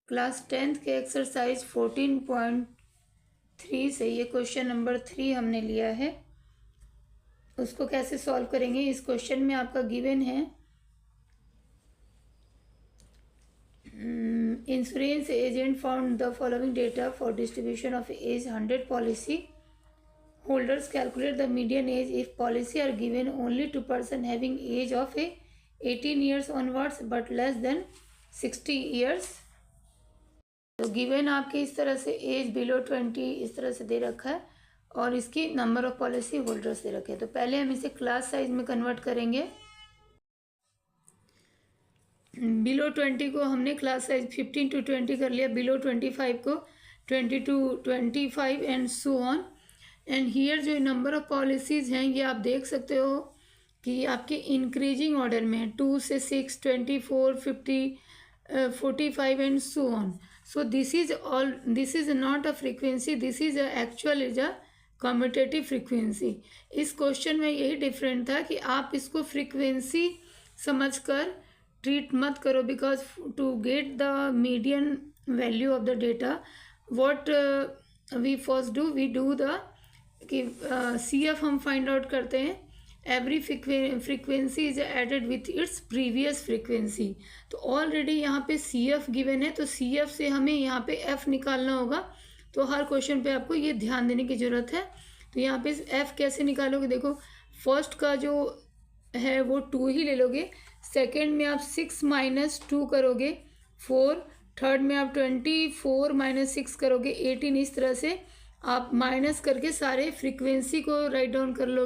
Class 10th के exercise 14.3 से ये क्वेश्चन नंबर 3 हमने लिया है। उसको कैसे सॉल्व करेंगे, इस क्वेश्चन में आपका गिवन है insurance agent found the following data for distribution of age 100 policy holders. Calculate the median age if policy are given only to person having age of 18 years onwards but less than 60 years. तो given आपके इस तरह से as below 20 इस तरह से दे रखा है और इसकी नंबर ऑफ पॉलिसी होल्डर्स दे रखे हैं। तो पहले हम इसे क्लास साइज में कन्वर्ट करेंगे। बिलो 20 को हमने क्लास साइज 15 to 20 कर लिया, बिलो 25 को 20 to 25 and so on. And here जो नंबर ऑफ पॉलिसीज़ हैं ये आप देख सकते हो कि आपके इंक्रीजिंग ऑर्डर में 2 से 6, 24, 50, 45 and so on. So this is not a frequency, this is actual is a commutative frequency. इस क्वेश्चन में यही डिफरेंट था कि आप इसको फ्रीक्वेंसी समझकर ट्रीट मत करो, because to get the median value of the data what we first do, we do the कि CF हम फाइंड आउट करते हैं। Every frequency is added with its previous frequency. तो ऑलरेडी यहाँ पे CF गिवन है, तो CF से हमें यहाँ पे F निकालना होगा। तो हर क्वेश्चन पे आपको ये ध्यान देने की ज़रूरत है। तो यहाँ पे F कैसे निकालोगे, देखो फर्स्ट का जो है वो 2 ही ले लोगे, सेकेंड में आप 6 - 2 करोगे 4, थर्ड में आप 24 - 6 करोगे 18। इस तरह से आप माइनस करके सारे फ्रीक्वेंसी को राइट डाउन कर लो।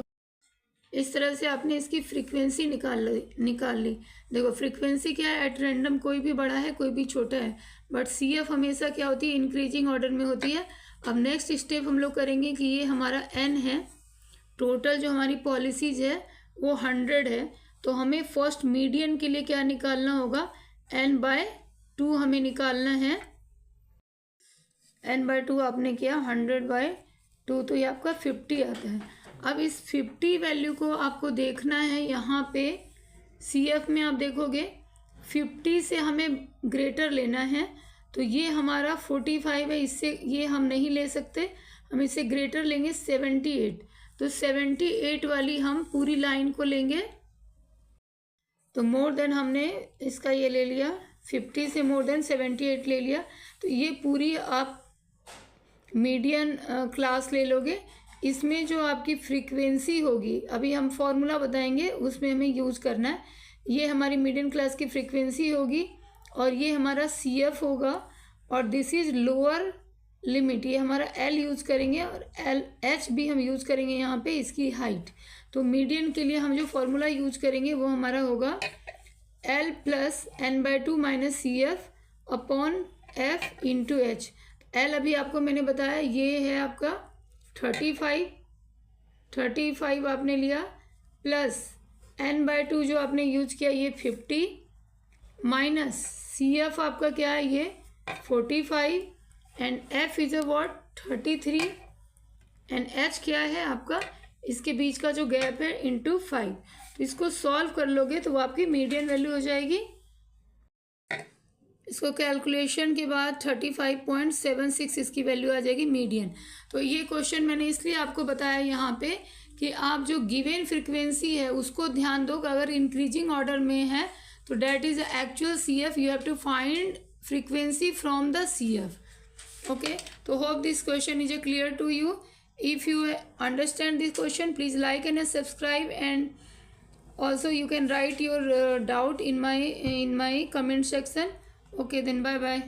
इस तरह से आपने इसकी फ्रीक्वेंसी निकाल ली। देखो फ्रीक्वेंसी क्या है, एट रैंडम कोई भी बड़ा है कोई भी छोटा है, बट CF हमेशा क्या होती है, इंक्रीजिंग ऑर्डर में होती है। अब नेक्स्ट स्टेप हम लोग करेंगे कि ये हमारा N है, टोटल जो हमारी पॉलिसीज है वो 100 है। तो हमें फर्स्ट मीडियन के लिए क्या निकालना होगा, N/2 हमें निकालना है। N/2 आपने किया 100/2, तो ये आपका 50 आता है। अब इस 50 वैल्यू को आपको देखना है, यहाँ पे CF में आप देखोगे 50 से हमें ग्रेटर लेना है। तो ये हमारा 45 है, इससे ये हम नहीं ले सकते, हम इससे ग्रेटर लेंगे 78। तो 78 वाली हम पूरी लाइन को लेंगे। तो मोर देन हमने इसका ये ले लिया, 50 से मोर देन 78 ले लिया। तो ये पूरी आप मीडियन क्लास ले लोगे। इसमें जो आपकी फ्रीक्वेंसी होगी, अभी हम फॉर्मूला बताएंगे उसमें हमें यूज़ करना है। ये हमारी मीडियन क्लास की फ्रीक्वेंसी होगी और ये हमारा CF होगा और दिस इज़ लोअर लिमिट, ये हमारा L यूज़ करेंगे और H भी हम यूज़ करेंगे यहाँ पे इसकी हाइट। तो मीडियन के लिए हम जो फॉर्मूला यूज करेंगे वो हमारा होगा L + N/2 - CF upon F × H। L अभी आपको मैंने बताया ये है आपका 35 आपने लिया, प्लस N/2 जो आपने यूज किया ये 50 माइनस CF आपका क्या है ये 45 and F is a what 33 and H क्या है आपका, इसके बीच का जो गैप है × 5। तो इसको सॉल्व कर लोगे तो वो आपकी मीडियन वैल्यू हो जाएगी। इसको कैलकुलेशन के बाद 35.76 इसकी वैल्यू आ जाएगी मीडियन। तो ये क्वेश्चन मैंने इसलिए आपको बताया यहाँ पे कि आप जो गिवन फ्रीक्वेंसी है उसको ध्यान दो। अगर इंक्रीजिंग ऑर्डर में है तो that is actual CF, you have to find frequency from the CF। Okay, तो hope this question is clear to you. If you understand this question, please like and subscribe, and also you can write your doubt in my comment section. Okay, then bye bye.